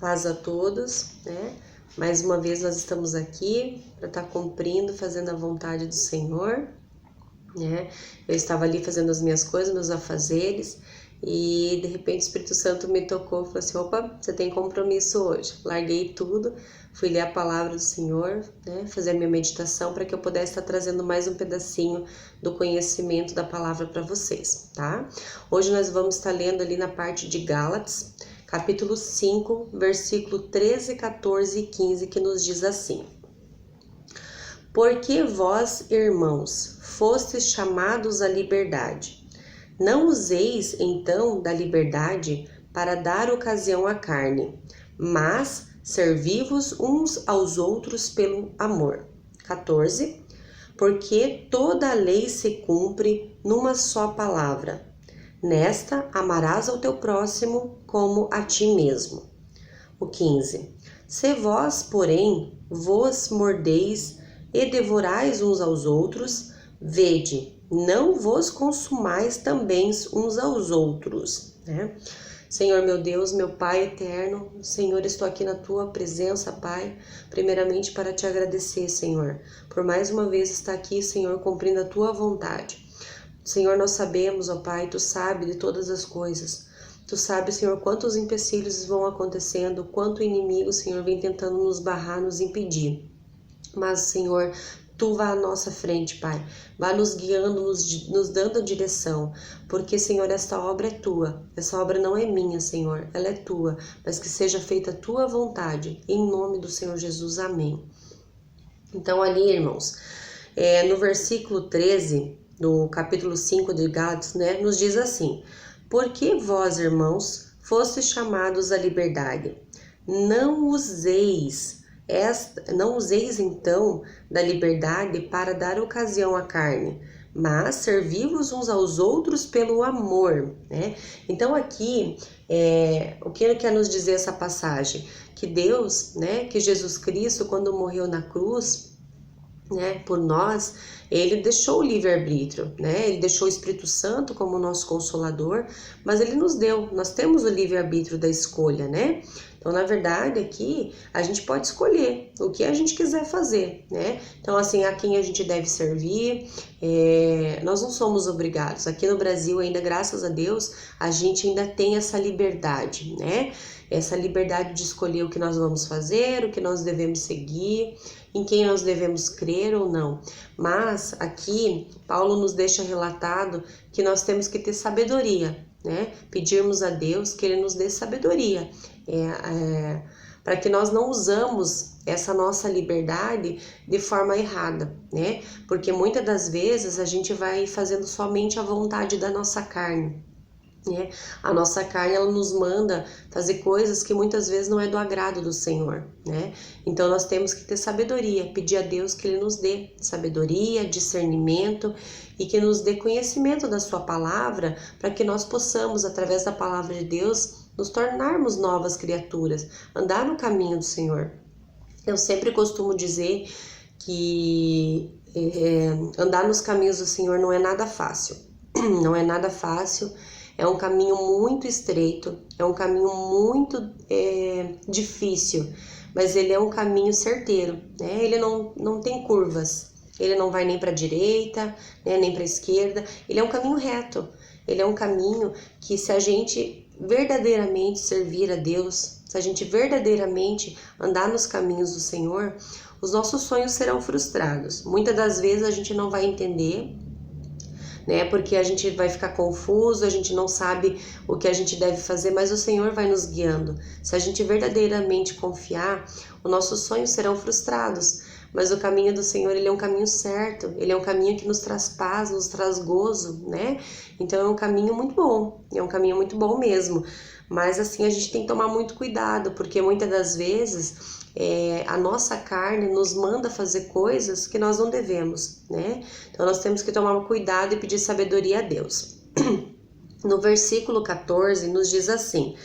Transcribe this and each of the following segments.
Paz a todos, né? Mais uma vez nós estamos aqui para estar cumprindo, fazendo a vontade do Senhor, né? Eu estava ali fazendo as minhas coisas, meus afazeres, e de repente o Espírito Santo me tocou e falou assim: opa, você tem compromisso hoje. Larguei tudo, fui ler a palavra do Senhor, né? Fazer a minha meditação para que eu pudesse estar trazendo mais um pedacinho do conhecimento da palavra para vocês, tá? Hoje nós vamos estar lendo ali na parte de Gálatas, capítulo 5, versículo 13, 14 e 15, que nos diz assim: Porque vós, irmãos, fostes chamados à liberdade. Não useis, então, da liberdade para dar ocasião à carne, mas servi-vos uns aos outros pelo amor. 14. Porque toda a lei se cumpre numa só palavra. Nesta, amarás ao teu próximo como a ti mesmo. O 15. Se vós, porém, vos mordeis e devorais uns aos outros, vede, não vos consumais também uns aos outros, né? Senhor meu Deus, meu Pai eterno, Senhor, estou aqui na Tua presença, Pai, primeiramente para Te agradecer, Senhor, por mais uma vez estar aqui, Senhor, cumprindo a Tua vontade. Senhor, nós sabemos, ó Pai, Tu sabe de todas as coisas. Tu sabes, Senhor, quantos empecilhos vão acontecendo, quanto inimigo, Senhor, vem tentando nos barrar, nos impedir. Mas, Senhor, Tu vá à nossa frente, Pai. Vá nos guiando, nos dando a direção. Porque, Senhor, esta obra é Tua. Essa obra não é minha, Senhor. Ela é Tua. Mas que seja feita a Tua vontade. Em nome do Senhor Jesus. Amém. Então, ali, irmãos, no versículo 13 do capítulo 5 de Gálatas, né, nos diz assim: Porque vós, irmãos, fostes chamados à liberdade. Não useis então da liberdade para dar ocasião à carne, mas servi-vos uns aos outros pelo amor, né? Então aqui, o que quer nos dizer essa passagem? Que Deus, né, que Jesus Cristo, quando morreu na cruz, né, por nós, ele deixou o livre-arbítrio, né? Ele deixou o Espírito Santo como nosso consolador, mas ele nos deu, nós temos o livre-arbítrio da escolha, né? Então, na verdade, aqui a gente pode escolher o que a gente quiser fazer, né? Então, assim, a quem a gente deve servir, nós não somos obrigados. Aqui no Brasil, ainda, graças a Deus, a gente ainda tem essa liberdade, né? Essa liberdade de escolher o que nós vamos fazer, o que nós devemos seguir, em quem nós devemos crer ou não. Mas aqui, Paulo nos deixa relatado que nós temos que ter sabedoria, né? Pedirmos a Deus que Ele nos dê sabedoria, para que nós não usamos essa nossa liberdade de forma errada, né? Porque muitas das vezes a gente vai fazendo somente a vontade da nossa carne, né? A nossa carne, ela nos manda fazer coisas que muitas vezes não é do agrado do Senhor, né? Então nós temos que ter sabedoria, pedir a Deus que Ele nos dê sabedoria, discernimento e que nos dê conhecimento da sua palavra, para que nós possamos, através da palavra de Deus, nos tornarmos novas criaturas, andar no caminho do Senhor. Eu sempre costumo dizer que andar nos caminhos do Senhor não é nada fácil, não é nada fácil. É um caminho muito estreito, é um caminho muito difícil, mas ele é um caminho certeiro, né? Ele não tem curvas, ele não vai nem para a direita, né, nem para a esquerda, ele é um caminho reto, ele é um caminho que, se a gente verdadeiramente servir a Deus, se a gente verdadeiramente andar nos caminhos do Senhor, os nossos sonhos serão frustrados. Muitas das vezes a gente não vai entender, né? Porque a gente vai ficar confuso, a gente não sabe o que a gente deve fazer, mas o Senhor vai nos guiando. Se a gente verdadeiramente confiar, os nossos sonhos serão frustrados. Mas o caminho do Senhor, ele é um caminho certo, ele é um caminho que nos traz paz, nos traz gozo, né? Então é um caminho muito bom, é um caminho muito bom mesmo. Mas assim, a gente tem que tomar muito cuidado, porque muitas das vezes a nossa carne nos manda fazer coisas que nós não devemos, né? Então nós temos que tomar cuidado e pedir sabedoria a Deus. No versículo 14 nos diz assim: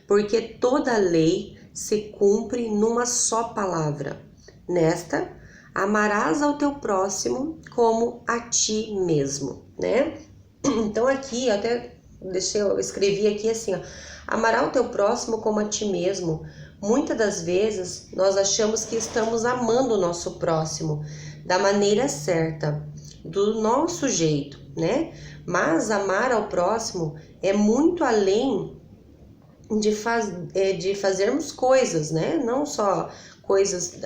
Porque toda a lei se cumpre numa só palavra. Nesta, amarás ao teu próximo como a ti mesmo, né? Então aqui eu até eu escrevi aqui assim, ó, amará o teu próximo como a ti mesmo. Muitas das vezes nós achamos que estamos amando o nosso próximo da maneira certa, do nosso jeito, né? Mas amar ao próximo é muito além de fazermos coisas, né? Não só coisas,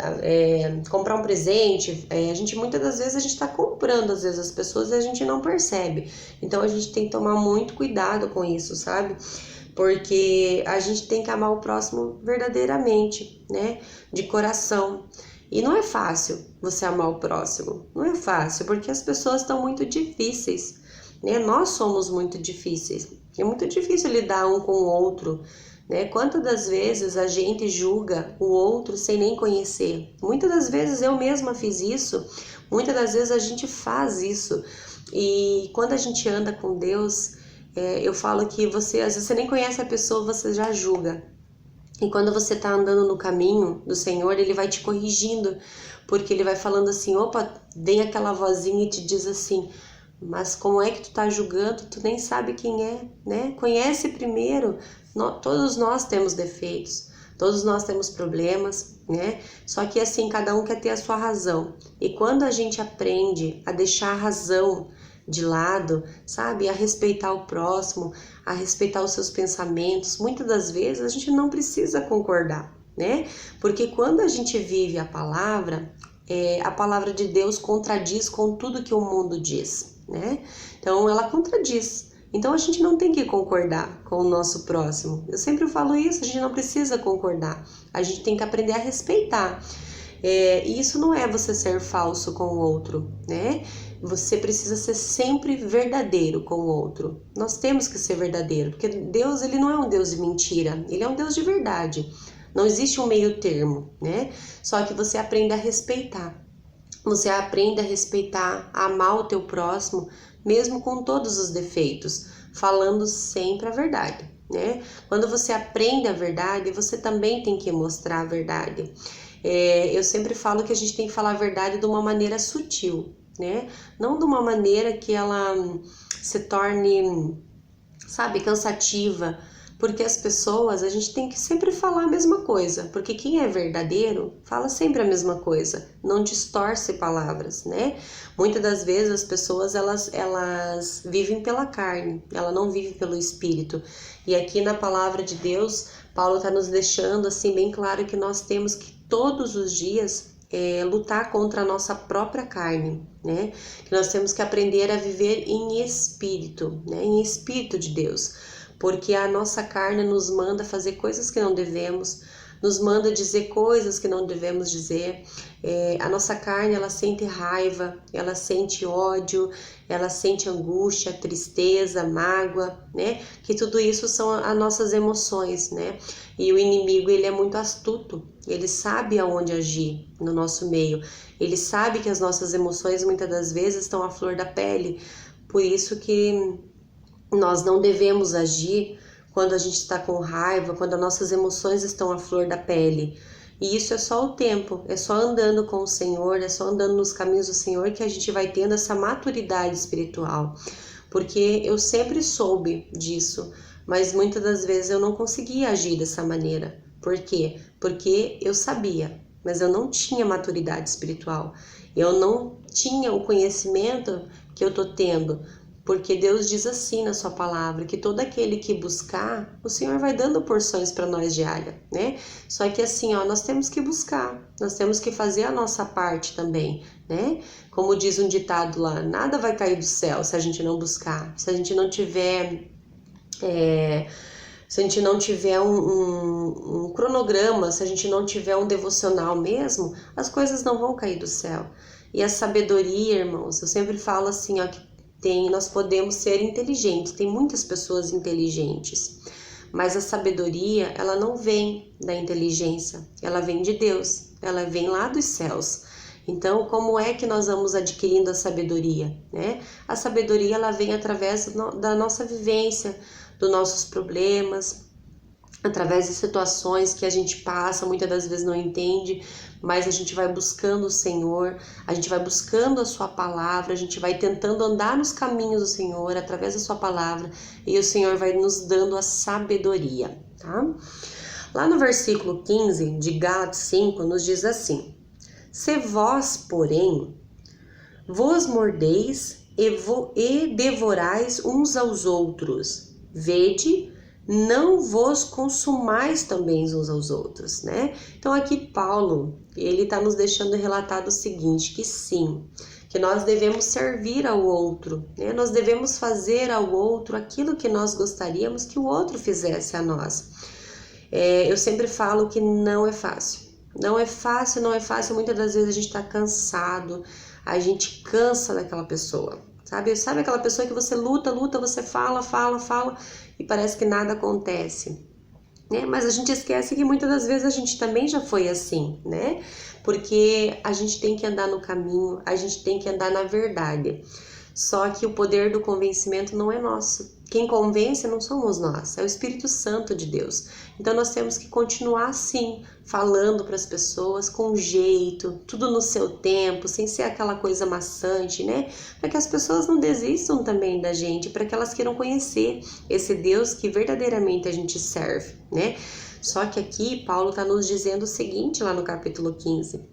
comprar um presente, a gente muitas das vezes a gente está comprando às vezes as pessoas e a gente não percebe. Então a gente tem que tomar muito cuidado com isso, sabe? Porque a gente tem que amar o próximo verdadeiramente, né? De coração. E não é fácil você amar o próximo, não é fácil, porque as pessoas estão muito difíceis, né? Nós somos muito difíceis, é muito difícil lidar um com o outro, né? Quantas das vezes a gente julga o outro sem nem conhecer? Muitas das vezes eu mesma fiz isso, muitas das vezes a gente faz isso, e quando a gente anda com Deus, eu falo que às vezes você nem conhece a pessoa, você já julga. E quando você tá andando no caminho do Senhor, Ele vai te corrigindo, porque Ele vai falando assim, opa, vem aquela vozinha e te diz assim, mas como é que tu tá julgando? Tu nem sabe quem é, né? Conhece primeiro. Todos nós temos defeitos, todos nós temos problemas, né? Só que assim, cada um quer ter a sua razão. E quando a gente aprende a deixar a razão de lado, sabe? A respeitar o próximo, a respeitar os seus pensamentos. Muitas das vezes a gente não precisa concordar, né? Porque quando a gente vive a palavra de Deus contradiz com tudo que o mundo diz, né? Então ela contradiz. Então a gente não tem que concordar com o nosso próximo. Eu sempre falo isso, a gente não precisa concordar. A gente tem que aprender a respeitar. E isso não é você ser falso com o outro, né? Você precisa ser sempre verdadeiro com o outro. Nós temos que ser verdadeiro, porque Deus, ele não é um Deus de mentira, ele é um Deus de verdade. Não existe um meio termo, né? Só que você aprende a respeitar. Você aprende a respeitar, a amar o teu próximo, mesmo com todos os defeitos, falando sempre a verdade, né? Quando você aprende a verdade, você também tem que mostrar a verdade. Eu sempre falo que a gente tem que falar a verdade de uma maneira sutil, né? Não de uma maneira que ela se torne, sabe, cansativa, porque as pessoas, a gente tem que sempre falar a mesma coisa, porque quem é verdadeiro fala sempre a mesma coisa, não distorce palavras, né? Muitas das vezes as pessoas, elas vivem pela carne, ela não vive pelo espírito. E aqui na palavra de Deus, Paulo está nos deixando assim bem claro que nós temos que todos os dias lutar contra a nossa própria carne, né? Que nós temos que aprender a viver em espírito, né? Em espírito de Deus, porque a nossa carne nos manda fazer coisas que não devemos, nos manda dizer coisas que não devemos dizer. A nossa carne, ela sente raiva, ela sente ódio, ela sente angústia, tristeza, mágoa, né? Que tudo isso são as nossas emoções, né? E o inimigo, ele é muito astuto, ele sabe aonde agir no nosso meio, ele sabe que as nossas emoções muitas das vezes estão à flor da pele, por isso que nós não devemos agir quando a gente está com raiva, quando as nossas emoções estão à flor da pele. E isso é só o tempo, é só andando com o Senhor, é só andando nos caminhos do Senhor que a gente vai tendo essa maturidade espiritual. Porque eu sempre soube disso, mas muitas das vezes eu não conseguia agir dessa maneira. Por quê? Porque eu sabia, mas eu não tinha maturidade espiritual. Eu não tinha o conhecimento que eu estou tendo. Porque Deus diz assim na sua palavra, que todo aquele que buscar, o Senhor vai dando porções para nós diária, né? Só que assim, ó, nós temos que buscar, nós temos que fazer a nossa parte também, né? Como diz um ditado lá, nada vai cair do céu se a gente não buscar, se a gente não tiver... se a gente não tiver um cronograma, se a gente não tiver um devocional mesmo, as coisas não vão cair do céu. E a sabedoria, irmãos, eu sempre falo assim, ó, que nós podemos ser inteligentes, tem muitas pessoas inteligentes, mas a sabedoria, ela não vem da inteligência, ela vem de Deus, ela vem lá dos céus. Então, como é que nós vamos adquirindo a sabedoria, né? A sabedoria, ela vem através da nossa vivência, dos nossos problemas, através de situações que a gente passa, muitas das vezes não entende, mas a gente vai buscando o Senhor, a gente vai buscando a sua palavra, a gente vai tentando andar nos caminhos do Senhor através da sua palavra, e o Senhor vai nos dando a sabedoria, tá? Lá no versículo 15 de Gálatas 5 nos diz assim: se vós, porém, vos mordeis e devorais uns aos outros, vede, não vos consumais também uns aos outros, né? Então aqui Paulo, ele está nos deixando relatado o seguinte, que sim, que nós devemos servir ao outro, né? Nós devemos fazer ao outro aquilo que nós gostaríamos que o outro fizesse a nós. Eu sempre falo que não é fácil. Não é fácil, não é fácil. Muitas das vezes a gente está cansado, a gente cansa daquela pessoa, sabe? Sabe aquela pessoa que você luta, você fala e parece que nada acontece, né? Mas a gente esquece que muitas das vezes a gente também já foi assim, né? Porque a gente tem que andar no caminho, a gente tem que andar na verdade. Só que o poder do convencimento não é nosso. Quem convence não somos nós, é o Espírito Santo de Deus. Então nós temos que continuar assim, falando para as pessoas com jeito, tudo no seu tempo, sem ser aquela coisa maçante, né? Para que as pessoas não desistam também da gente, para que elas queiram conhecer esse Deus que verdadeiramente a gente serve, né? Só que aqui Paulo está nos dizendo o seguinte lá no capítulo 15,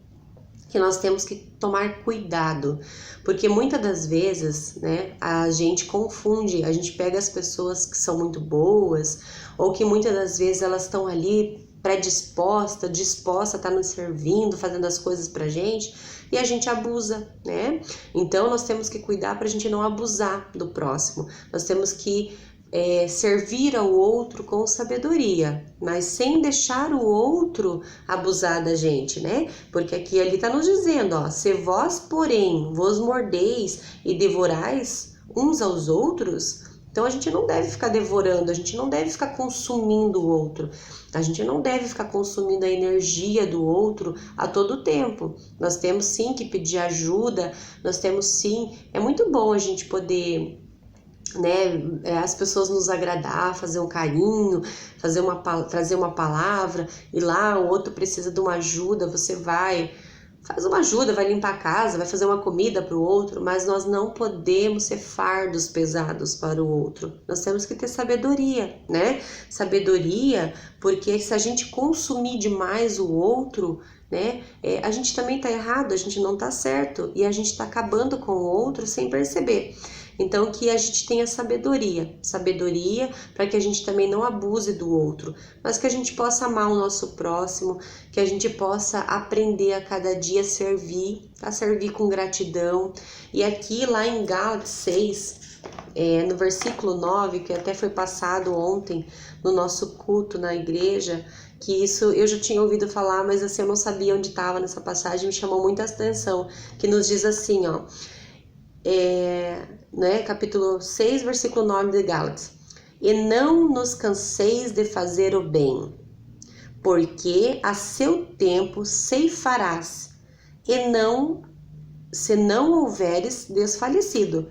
que nós temos que tomar cuidado, porque muitas das vezes, né, a gente confunde, a gente pega as pessoas que são muito boas, ou que muitas das vezes elas estão ali disposta a estar nos servindo, fazendo as coisas pra gente, e a gente abusa, né? Então nós temos que cuidar pra gente não abusar do próximo, nós temos que servir ao outro com sabedoria, mas sem deixar o outro abusar da gente, né? Porque aqui ele tá nos dizendo, ó, se vós, porém, vos mordeis e devorais uns aos outros, então a gente não deve ficar devorando, a gente não deve ficar consumindo o outro, a gente não deve ficar consumindo a energia do outro a todo tempo. Nós temos sim que pedir ajuda, nós temos sim, é muito bom a gente poder, né, as pessoas nos agradar, fazer um carinho, trazer uma palavra, e lá o outro precisa de uma ajuda, você faz uma ajuda, vai limpar a casa, vai fazer uma comida para o outro, mas nós não podemos ser fardos pesados para o outro. Nós temos que ter sabedoria, né? Sabedoria, porque se a gente consumir demais o outro, né, a gente também tá errado, a gente não tá certo, e a gente tá acabando com o outro sem perceber. Então que a gente tenha sabedoria para que a gente também não abuse do outro, mas que a gente possa amar o nosso próximo, que a gente possa aprender a cada dia a servir com gratidão. E aqui lá em Gálatas 6, no versículo 9, que até foi passado ontem no nosso culto na igreja, que isso eu já tinha ouvido falar, mas assim eu não sabia onde estava nessa passagem, me chamou muita atenção, que nos diz assim, ó, né, capítulo 6, versículo 9 de Gálatas: e não nos canseis de fazer o bem, porque a seu tempo ceifarás, e não, se não houveres desfalecido.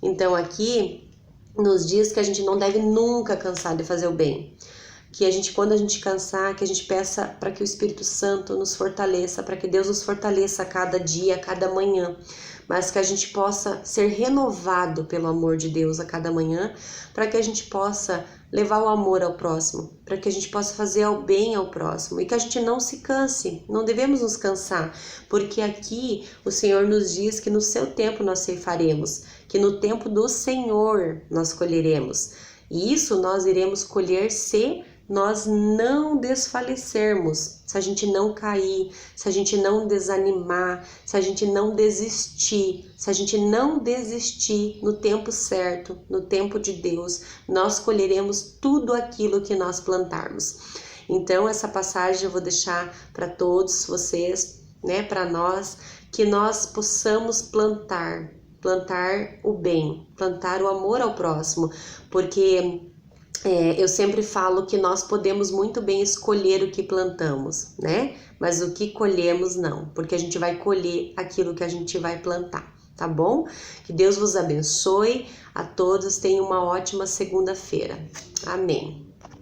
Então aqui nos diz que a gente não deve nunca cansar de fazer o bem, que a gente, quando a gente cansar, que a gente peça para que o Espírito Santo nos fortaleça, para que Deus nos fortaleça a cada dia, a cada manhã, mas que a gente possa ser renovado pelo amor de Deus a cada manhã, para que a gente possa levar o amor ao próximo, para que a gente possa fazer o bem ao próximo, e que a gente não se canse, não devemos nos cansar, porque aqui o Senhor nos diz que no seu tempo nós ceifaremos, que no tempo do Senhor nós colheremos, e isso nós iremos colher se nós não desfalecermos, se a gente não cair, se a gente não desanimar, se a gente não desistir, se a gente não desistir no tempo certo, no tempo de Deus, nós colheremos tudo aquilo que nós plantarmos. Então essa passagem eu vou deixar para todos vocês, né, para nós, que nós possamos plantar o bem, plantar o amor ao próximo, porque eu sempre falo que nós podemos muito bem escolher o que plantamos, né? Mas o que colhemos não, porque a gente vai colher aquilo que a gente vai plantar, tá bom? Que Deus vos abençoe, a todos tenham uma ótima segunda-feira. Amém.